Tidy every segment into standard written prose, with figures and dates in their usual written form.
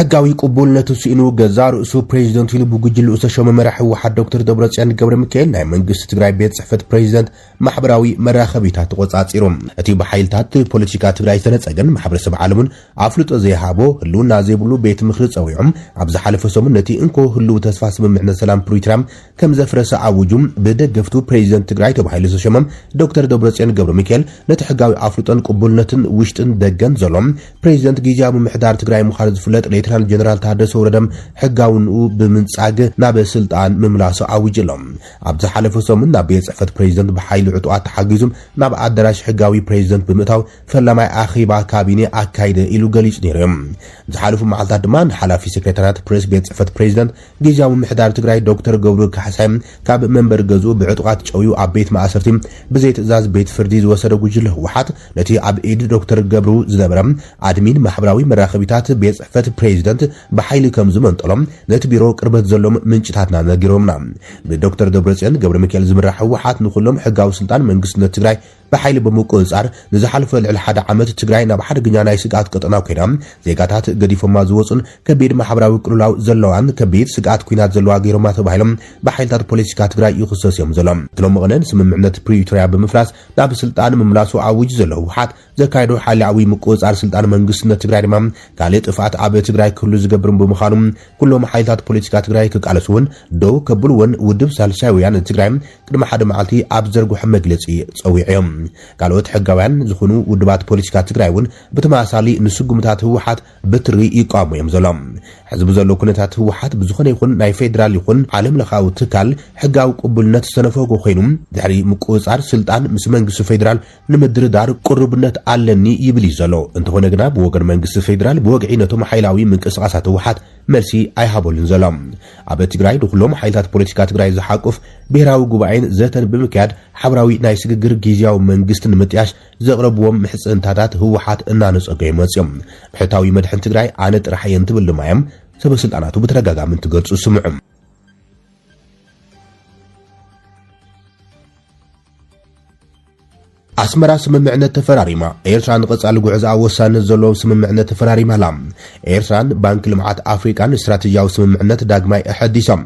حقاوي قبولنته سئنو غزار اسو بريزيدنت يلبو جلو سشوم مرح واحد دكتور دبرصيان قبر ميكائيل ناي منغست تግራይ ቤት ጽሕፈት ፕሬዚደንት ማሕበራዊ መራኸቢታት ተቆጻጺሮም እቲ በኃይልታት ፖለቲካ ትግራይ ተነጸገን ማሕበረሰብ ዓለምን አፍልጦ ዘይሃቦ ህሉና ዘይብሉ ቤት ምኽሪ ጸዊዖም ኣብዛ ሓለፈ ሰሙን ነቲ እንኮ ህሉ ተስፋ ስምምዕነት ሰላም ፕሪቶሪያ ከም ዘፍረሰ አውጁም በደገፍቱ ፕሬዚደንት ትግራይ ተባሂሉ ተሸመም ዶክተር ደብረጽዮን ገብረ ሚካኤል ነቲ ሕጋዊ አፍልጦን ቅቡልነትን ውሽጥን ደገን ዘሎም ፕሬዚደንት ጊዜያዊ ምሕዳር ትግራይ ምዃኑ ዝፍለጥ ሌተናንት ጀነራል ታደሰ ወረደም ሕጋውን ብምንጻግ ናብ ስልጣን ምምላሱ አውጅሎም ኣብዛ ሓለፈ ሰሙን ናብ ቤት ጽሕፈት ፕሬዚደንት በኃይል ዕጡኣት ተሓጊዙም ናብ ኣዳራሽ ሕጋዊ ፕሬዚደንት ብምእታው ፈላማይ ኣኺባ ካቢኔ ኣካይደ ኢሉ ገሊጹ ነይሮም ዝሓለፉ መዓልታት ድማ ሓላፊ ሴክሬታሪያት ፕሬስ ቤት ጽሕፈት ፕሬዚደንት ጊዜያዊ ምሕዳር ትግራይ ዶክተር ገብሩ ካሕሳይ ካብ መንበር ገዙ ብዕጡኣት ጨውዩ ኣብ ቤት ማእሰርቲ ብዘይ ትእዛዝ ቤት ፍርዲ ዝወሰደ ጉጅለ ህወሓት ነቲ ኣብ ኢድ ዶክተር ገብሩ ዝነበረ ኣድሚን ማሕበራዊ መራኸቢታት ቤት ጽሕፈት ፕሬዚደንት በኃይል ከም ዝመንጠሎም ነቲ ቢሮ ቅርበት ዘሎም ምንጭታትና ነጊሮምና ብዶክተር ደብረጽዮን ገብረ ሚካኤል ዝምራሕ ህወሓት ንኹሎም ሕጋዊ ስልጣን መንግስትነት ትግራይ በኃይል በመቆጻር ንዝሓለፈ ልዕሊ ሓደ ዓመት ትግራይ ናብ ሓደገኛ ናይ ስጋት ቀጠና ኮይና ዜጋታት ገዲፎማ ዝወጹን ከቢድ ማሕበራዊ ቅልውላው ዘለዋን ከቢድ ስጋት ኩናት ዘለዋ ገይሮማ ተባሂሎም በኃይልታት ፖለቲካ ትግራይ ይኽሰስ እዮም ዘሎም ክሎም መቐነን ስምምዕነት ፕሪቶሪያ ብምፍራስ ናብ ስልጣን ምምላሱ አውጅ ዘሎ ህወሓት ዘካይዶ ሓላዊ ምቆጻር ስልጣን መንግስትነት ትግራይ ድማ ካልእ ጥፋት ኣብ ትግራይ ክህሉ ዝገብርን ብምዃኑ ኩሎም ሓይልታት ፖለቲካ ትግራይ ክቃለሱን ደው ከብልውን ውድብ ሳልሳይ ወያነ ትግራይ ቅድሚ ሓደ መዓልቲ ኣብ ዘርግሑ መግለጺ ጸዊዖም ካልኦት ሕጋውያን ዝኾኑ ውድባት ፖለቲካ ትግራይ እውን ብተመሳሳሊ ንስጉምታት ህወሓት በትሪ ይቃወሙ እዮም ዘሎም ሕዝቢ ዘሎ ኩነታት ህወሓት ብዝኾነ ይኹን ናይ ፌደራል ይኹን ዓለም ለኻዊ ትካል ሕጋዊ ቅቡልነት ዝተነፈጎ ኮይኑ ድሕሪ ምቁጻር ስልጣን ምስ መንግስቲ ፌደራል ንምድርዳር ቁርብነት ኣለኒ ይብል ዘሎ እንተኾነ ግና ብወገን መንግስቲ ፌደራል ብወግዒ ነቶም ሓይላዊ ምንቅስቓሳት ህወሓት መልሲ ኣይሃበሉን ዘሎም ኣብ ትግራይ ንኹሎም ሓይልታት ፖለቲካ ትግራይ ዝሓቁፍ ብሄራዊ ጉባኤን ዘተን ብምክያድ ሓብራዊ ናይ ስግግር ጊዜያዊ መንግስቲ ንምጥያሽ ዘቕረብዎም ምሕጽንታታት ህወሓት እናነጸገ ይመጽኦም ብሕታዊ መድሕን ትግራይ ኣነ ጥራሕ እየ እንትብል ድማ እዮም ሰበስልጣናቱ ብተደጋጋሚ እንትገልጹ ስምዑ አስመራ ስምምዕነት ተፈራሪማ ኤርትራን ቀጻሊ ጉዕዛ ወሳነ ዘሎ ስምምዕነት ተፈራሪማ ላም ኤርትራን ባንክ ልምዓት አፍሪካን ስትራቴጂያዊ ስምምዕነት ዳግማይ አሐዲሶም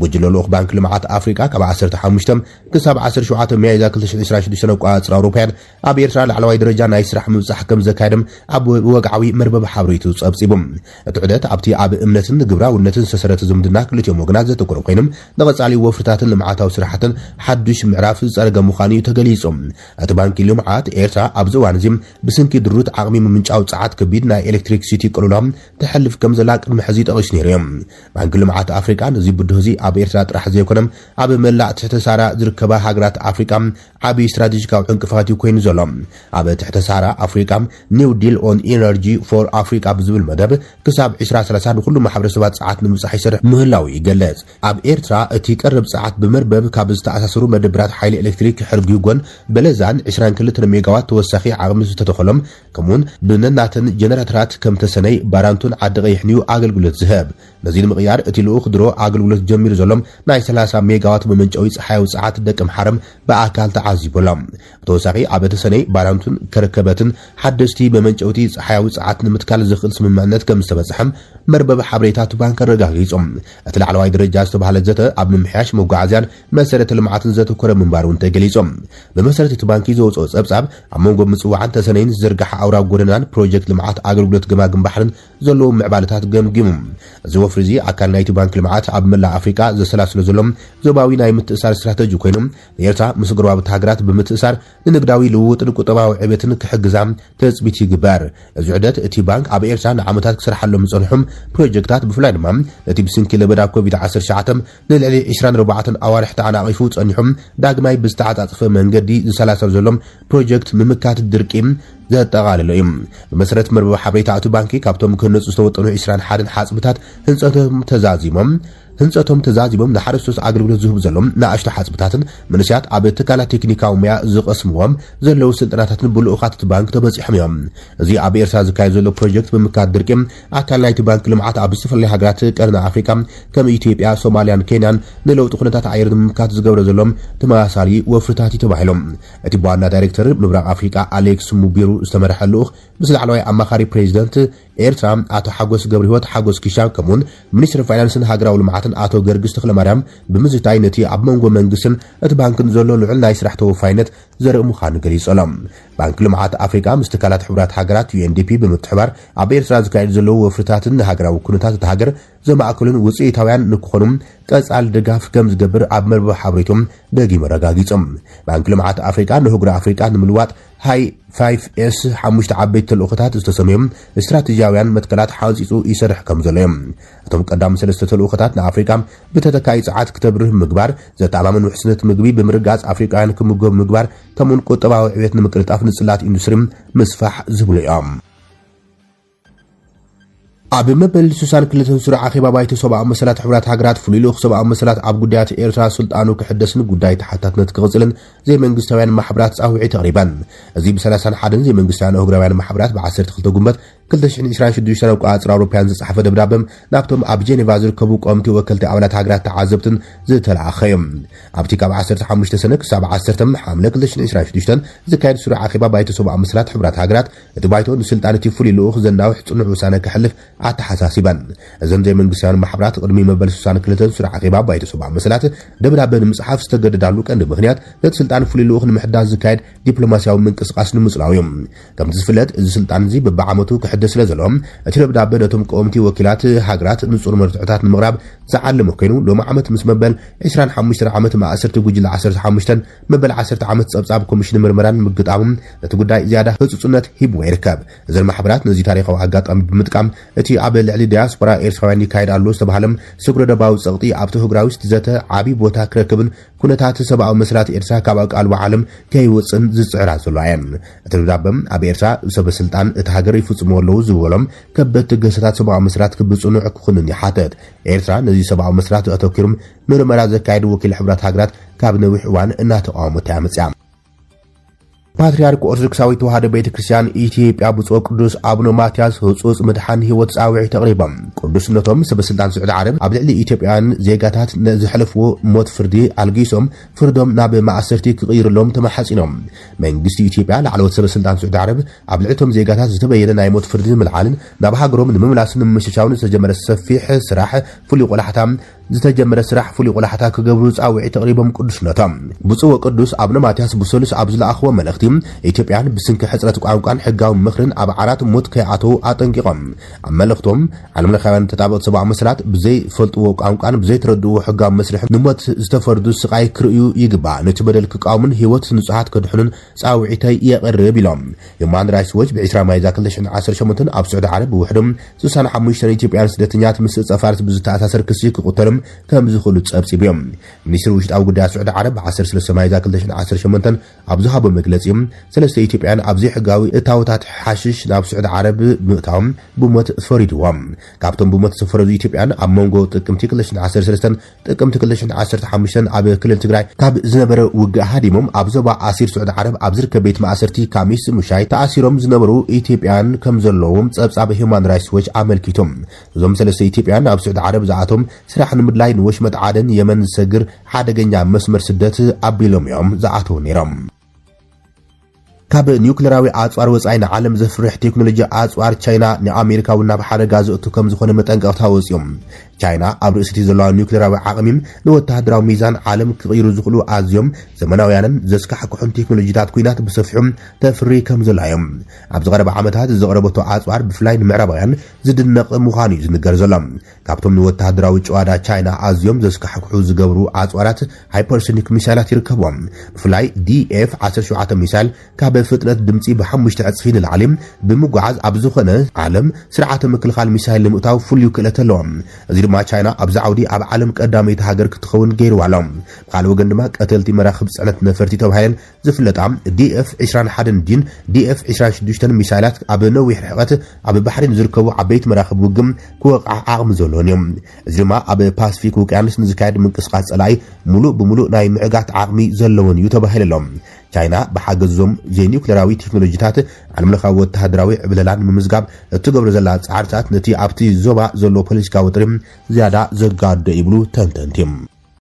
ጉጅለ ልኡኽ ባንክ ልምዓት አፍሪካ ካብ 15 ክሳብ 17 ሚያዝያ 2026 ቋጽራ አውሮፓያን ኣብ ኤርትራ ላዕለዋይ ደረጃ ናይ ስራሕ ምብጻሕ ከም ዘካየደም ኣብ ወግዓዊ መርበብ ሓበሬቱ ጸብጺቦም እቲ ዑደት ኣብቲ ኣብ እምነትን ግብራውነትን ዝተሰረተ ዝምድና ክልቲኦም ወገናት ዘተኮረ ኮይኖም ንቀጻሊ ወፍርታትን ልምዓታዊ ስራሕትን ሓዱሽ ምዕራፍ ዝጸረገ ምዃኑ ተገሊጾም እቲ ባንክ ልምዓት ኤርትራ ኣብ ዝዋን እዚ ብስንኪ ድሩት ዓቕሚ ምምንጫው ጸዓት ከቢድ ናይ ኤሌክትሪክ ሲቲ ቅልውላም ተሐልፍ ከም ዘላ ቅድሚ ሕዚ ጠቒሱ ነይሮም ባንክ ልምዓት አፍሪካ ነዚ ብድሆ እዚ ኣብ ኤርትራ ጥራሕ ዘይኮነም ኣብ መላእ ትሕተ ሳራ ዝርከባ ሃገራት አፍሪካ ዓብዪ ስትራቴጂካዊ ዕንቅፋት ኮይኑ ዘሎ ኣብ ትሕተ ሳራ አፍሪካ ኒው ዲል ኦን ኢነርጂ ፎር አፍሪካ ብዝብል መደብ ክሳብ 2030 ንኩሉ ማሕበረሰባት ጸዓት ንምብጻሕ ይሰርሕ ምህላው ይገለጽ ኣብ ኤርትራ እቲ ቀረብ ጸዓት ብመርበብ ካብ ዝተኣሳሰሩ መደብራት ሓይሊ ኤሌክትሪክ ሕርጊጎን በለዛን 22 ሜጋዋት ተወሳኺ ዓቕሚ ዝተተኸሎም ከምኡን ብነናተን ጀነሬተራት ከም ተሰነይ ባራንቱን ዓዲ ቀይሕንዩ ኣገልግሎት ዝህብ ነዚ ንምቕያር እቲ ልኡኽ ድሮ ኣገልግሎት ጀሚሩ ዘሎም ናይ 30 ሜጋዋት መመንጨዊ ፀሓያዊ ጸዓት ደቅም ሓረም ብኣካል ተዓዚቦሎም ብተወሳኺ ኣብ ተሰነይ ባራንቱን ከርከበትን ሓደስቲ መመንጨውቲ ፀሓያዊ ጸዓት ንምትካል ዝኽእል ስምምዕነት ከም ዝተበጽሐም መርበብ ሓበሬታት ባንክ ረጋጊጾም እቲ ላዕለዋይ ደረጃ ዝተባሃለ ዘተ ኣብ ምምሕያሽ መጓዓዝያን መሰረተ ልምዓትን ዘተኮረ ምንባሩን ተገሊጾም ብመሰረት እቲ ባንኪ ዘውፅኦ ጸብጻብ ኣብ መንጎ ምጽዋዕን ተሰነይን ዝርግሐ ኣውራ ጎደናን ፕሮጀክት ልምዓት ኣገልግሎት ገማግም ባሕርን ዘለዉ ምዕባለታት ገምጊሙ እዚ ወፍሪ እዚ ኣካል ናይቲ ባንክ ልምዓት ኣብ መላእ ኣፍሪካ ዘሰላስሎ ዘሎም ዞባዊ ናይ ምትእሳር ስትራቴጂ ኮይኑ ኤርትራ ምስ ጎረባብቲ ሃገራት ብምትእሳር ንንግዳዊ ልውውጥን ቁጠባዊ ዕብየትን ክሕግዛ ተጽቢት ይግበር እዚ ዑደት እቲ ባንክ ኣብ ኤርትራ ንዓመታት ክሰርሓሎም ዝጸንሑም ፕሮጀክታት ብፍላይ ድማ ነቲ ብስንኪ ለበዳ ኮቪድ-19 ንልዕሊ 24 ኣዋርሕ ተዓናቒፉ ጸኒሖም ዳግማይ ብዝተዓጻጸፈ መንገዲ ዝሰላሰሉ ዘሎም ፕሮጀክት ምምካት ድርቂም ዘጠቓለለ እዩ ብመሰረት መርበብ ሓበሬታ እቲ ባንኪ ካብቶም ክህነጹ ዝተወጠኑ 21 ሓጽብታት ህንጸቶም ተዛዚቦም ንሓረስቶስ ኣገልግሎት ዝህቡ ዘሎም ንኣሽቱ ሓጽብታትን መንስያት ኣብ ትካላት ቴክኒካዊ ሙያ ዝቐስምዎም ዘለዉ ስልጠናታትን ብልኡኻት እቲ ባንክ ተበጺሖም እዮም እዚ ኣብ ኤርትራ ዝካየድ ዘሎ ፕሮጀክት ብምካት ድርቂ ኣካል ናይቲ ባንክ ልምዓት ኣብ ዝተፈላለዩ ሃገራት ቀርኒ ኣፍሪካ ከም ኢትዮጵያ ሶማልያን ኬንያን ንለውጢ ኩነታት ኣየር ንምምካት ዝገብረ ዘሎም ተመሳሳሊ ወፍርታት ተባሂሎም እቲ ዋና ዳይሬክተር ምብራቕ ኣፍሪካ ኣሌክስ ሙቢሩ ዝተመርሐ ልኡኽ ምስ ላዕለዋይ ኣማኻሪ ፕሬዚደንት ኤርትራ አቶ ሓጎስ ገብረህይወት ሓጎስ ኪሻ ከምኡን ሚኒስትር ፋይናንስን ሃገራዊ ልምዓትን አቶ ገርግስ ተክለማርያም ብምዝታይ ነቲ ኣብ መንጎ መንግስትን እቲ ባንክን ዘሎ ልዑል ናይ ስራሕ ተወፋይነት ዘርኢ ምዃኑ ገሊጾሎም ባንክ ልምዓት ኣፍሪካ ምስ ትካላት ሕብራት ሃገራት UNDP ብምትሕባር ኣብ ኤርትራ ዝካየድ ዘለዉ ወፍርታትን ሃገራዊ ኩነታት እቲ ሃገር ዘማእከሉን ውፅኢታውያን ንክኾኑም ቀጻል ድጋፍ ከም ዝገብር ኣብ መርበብ ሓበሬቶም ደጊሙ ረጋጊጾም ባንክ ልምዓት ኣፍሪካ ንህጉሪ ኣፍሪካ ንምልዋጥ ሃይ 5S 5 ዓበይቲ ተልእኾታት ዝተሰመዮም ስትራቴጂያውያን መትከላት ሓንፂፁ ይሰርሕ ከም ዘሎ እዮም እቶም ቀዳም ሰለስተ ተልእኾታት ንኣፍሪካ ብተተካይ ፀዓት ክተብርህ ምግባር ዘተኣማምን ውሕስነት ምግቢ ብምርጋፅ ኣፍሪካውያን ክምገቡ ምግባር ከምኡን ቁጠባዊ ዕብየት ንምቅልጣፍ ንጽላት ኢንዱስትሪ ምስፋሕ ዝብሉ እዮም ኣብ መበል 62 ስሩዕ ኣኼባ ባይቶ ሰብኣዊ መሰላት ሕብራት ሃገራት ፍሉይ ልኡኽ ሰብኣዊ መሰላት ኣብ ጉዳያት ኤርትራ ስልጣኑ ክሕደስን ጉዳይ ተሓታትነት ክቕፅልን ዘይመንግስታውያን ማሕበራት ጻውዒት ተቕሪበን እዚ ብ31 ዘይመንግስታውያን ኣህጉራውያን ማሕበራት ብ12 ጉንበት 2026 ኣቆጻጽራ ኣውሮፓውያን ዝጸሓፈ ደብዳቤ ናብቶም ኣብ ጄኔቫ ዝርከቡ ቆምቲ ወከልቲ ኣባላት ሃገራት ተዓዘብትን ዝተለኣኸዮም ኣብቲ ካብ 15 ሰነ ክሳብ 10 ሓምለ 2026 ዝካየድ ስሩዕ ኣኼባ ባይቶ ሰብኣዊ መሰላት ሕብራት ሃገራት እቲ ባይቶ ንስልጣን እቲ ፍሉይ ልኡኽ ዘናውሕ ጽኑዕ ውሳነ ክሕልፍ ኣተሓሳሲበን እዘን ዘይመንግስታውያን ማሕበራት ቅድሚ መበል 62 ስሩዕ ኣኼባ ባይቶ ሰብኣዊ መሰላት ደብዳቤ ንምጽሓፍ ዝተገደዳሉ ቀንዲ ምኽንያት ነቲ ስልጣን ፍሉይ ልኡኽ ንምሕዳስ ዝካየድ ዲፕሎማስያዊ ምንቅስቓስ ንምጽላው እዮም ከምቲ ዝፍለጥ እዚ ስልጣን እዚ በብዓመቱ ክሕደስ ስለዘሎም እቲ ደብዳቤ ነቶም ቆምቲ ወኪላት ሃገራት ንጹር መርትዖታት ንምቕራብ ዝዓለመ ኮይኑ ሎሚ ዓመት ምስ መበል 25 ዓመት ማእሰርቲ ጉጅለ 15 መበል 10 ዓመት ጸብጻብ ኮሚሽን ምርመራን ምግጣሙን ነቲ ጉዳይ ዝያዳ ህጹጽነት ሂብዎ ይርከብ እዘን ማሕበራት ነዚ ታሪኻዊ ኣጋጣሚ ብምጥቃም እቲ ኣብ ልዕሊ ዲያስፖራ ኤርትራውያን ይካየድ ኣሎ ዝተባሃለ ስጉረ ደባዊ ጸቕጢ ኣብቲ ህጉራዊ ዘተ ዓቢ ቦታ ክረክብን ኩነታት ሰብኣዊ መሰላት ኤርትራ ካብ ኣቃልቦ ዓለም ከይወፅን ዝጽዕራ ዘሎ እየን እቲ ደብዳቤ ኣብ ኤርትራ ሰበስልጣን እቲ ሃገር ይፍጽምዎ ኣለዉ ዝበሎም ከበድቲ ገሰታት ሰብኣዊ መሰላት ክብጽኑዕ ክኹንን ይሓትት ኤርትራ ነዚ ሰብኣዊ መሰላት ኣተኪሮም ምርመራ ዘካየዱ ወኪል ሕብራት ሃገራት ካብ ነዊሕ እዋን እናተቃወሙት ያመጽያ ፓትርያርክ ኦርቶዶክሳዊት ተዋህዶ ቤተክርስቲያን ኢትዮጵያ ብፁዕ ቅዱስ አቡነ ማትያስ ህጹጽ ምድሓን ህይወት ጻውዒት ተቕሪቦም ቅዱስነቶም ሰበስልጣን ስዑድ ዓረብ ኣብ ልዕሊ ኢትዮጵያውያን ዜጋታት ዝሕለፍዎ ሞት ፍርዲ ኣልጊሶም ፍርዶም ናብ ማእሰርቲ ክቕይርሎም ተማሓጺኖም መንግስቲ ኢትዮጵያ ላዕለዎት ሰበስልጣን ስዑድ ዓረብ ኣብ ልዕቶም ዜጋታት ዝተበየነ ናይ ሞት ፍርዲ ምልዓልን ናብ ሃገሮም ንምምላስን ንምሽሻውን ዝተጀመረ ሰፊሕ ስራሕ ፍሉይ ቆላሕታ ክገብሩ ጻውዒት ተቕሪቦም ቅዱስነቶም ብፁዕ ቅዱስ አቡነ ማትያስ ብሰሉስ ኣብ ዝለኣኽዎ መልእኽቲ ኢትዮጵያን ብስንኪ ሕጽረት ቋንቋን ሕጋዊ ምኽርን ኣብ ዓራት ሞት ከይኣተው ኣጠንቂቖም ኣብ መልእኽቶም ዓለም ለኻውያን ተጣበቕቲ ሰብኣዊ መሰላት ብዘይ ፈልጥዎ ቋንቋን ብዘይ ተረድእዎ ሕጋዊ መስርሕ ንሞት ዝተፈርዱ ስቃይ ክርእዩ ይግባእ ነቲ በደል ክቃወሙን ህይወት ንጹሓት ከድሕኑን ጻውዒተይ የቕርብ ኢሎም ሁማን ራይትስ ዎች ብ20 ማይዛ 2018 ኣብ ስዑድ ዓረብ ብውሕዶም 65 ኢትዮጵያውያን ስደተኛት ምስ ጸፋርት ብዝተኣሳሰር ክሲ ክቁተሎም ከም ዝኽእሉ ጸብጺቦም ሚኒስትሪ ውሽጣዊ ጉዳያት ስዑድ ዓረብ 13 ማይዛ 2018 ኣብ ዝሃቦ መግለጺ ሰለስተ ኢትዮጵያውያን ኣብ ዘይሕጋዊ እታወታት ሓሽሽ ናብ ስዑድ ዓረብ ብምእታዎም ብሞት ፈሪድዎም ካብቶም ብሞት ዝተፈረዱ ኢትዮጵያውያን ኣብ መንጎ ጥቅምቲ 2013 ጥቅምቲ 2015 ኣብ ክልል ትግራይ ካብ ዝነበረ ውግእ ሃዲሞም ኣብ ዞባ ኣሲር ስዑድ ዓረብ ኣብ ዝርከብ ቤት ማእሰርቲ ካሚስ ሙሻይ ተኣሲሮም ዝነበሩ ኢትዮጵያውያን ከም ዘለዎም ጸብጻብ ሁማን ራይትስ ዎች ኣመልኪቶም እዞም ሰለስተ ኢትዮጵያውያን ኣብ ስዑድ ዓረብ ዝኣቶም ስራሕ ንምድላይ ንወሽመጥ ዓደን የመን ዝሰግር ሓደገኛ መስመር ስደት ኣቢሎም እዮም ዝኣተው ነይሮም ካብ ኒውክሌራዊ ኣጽዋር ወጻኢ ንዓለም ዘፍርሕ ቴክኖሎጂ ኣጽዋር ቻይና ንኣሜሪካዊ ናብ ሓደጋ ዝእቱ ከም ዝኾነ መጠንቀቕታ ወጽዮም ቻይና ኣብ ርእስቲ ዘለዋ ኒውክሌራዊ ዓቕሚ ንወተሃደራዊ ሚዛን ዓለም ክቕይሩ ዝኽእሉ ኣዝዮም ዘመናውያንን ዘስካሕክሑን ቴክኖሎጂታት ኩናት ብሰፊሖም ተፍሪ ከም ዘላዮም ኣብ ዝቐረበ ዓመታት ዘቕረበቶ ኣጽዋር ብፍላይ ንምዕራባውያን ዝድነቕ ምዃኑ እዩ ዝንገር ዘሎ ካብቶም ንወተሃደራዊ ጭዋዳ ቻይና ኣዝዮም ዘስካሕክሑ ዝገብሩ ኣጽዋራት ሃይፐርሶኒክ ሚሳይላት ይርከብዎም ብፍላይ DF-17 ሚሳይል ካብ ፍጥነት ድምፂ ብ5 ዕጽፊ ንላዕሊ ብምጓዓዝ ኣብ ዝኾነ ዓለም ስርዓተ ምክልኻል ሚሳይል ንምእታው ፍሉይ ክእለት ኣለዎም እዚ ድማ ቻይና ኣብ ዓውዲ ኣብ ዓለም ቀዳመይቲ ሃገር ክትኸውን ገይርዋሎም ብኻልእ ወገን ድማ ቀተልቲ መራኽብ ጽዕነት ነፈርቲ ተባሂለን ዝፍለጣ DF-21 ዲን DF-26 ሚሳይላት ኣብ ነዊሕ ርሕቀት ኣብ ባሕሪን ዝርከቡ ዓበይቲ መራኽብ ውግም ክወቕዓ ዓቕሚ ዘለዎን እዮም እዚ ድማ ኣብ ፓሲፊክ ውቅያኖስ ንዝካየድ ምንቅስቓስ ጸላኢ ሙሉእ ብምሉእ ናይ ምዕጋት ዓቕሚ ዘለዎን እዩ ተባሂሎም ቻይና ብሓገዞም ኒውክሌራዊ ቴክኖሎጂታት ዓለምለኻዊ ወተሃደራዊ ዕብለላን ንምዝጋብ እትገብሮ ዘላ ጻዕርታት ነቲ ኣብቲ ዞባ ዘሎ ፖለቲካዊ ውጥረት ዝያዳ ዘጋዶ ይብሉ ተንተንቲ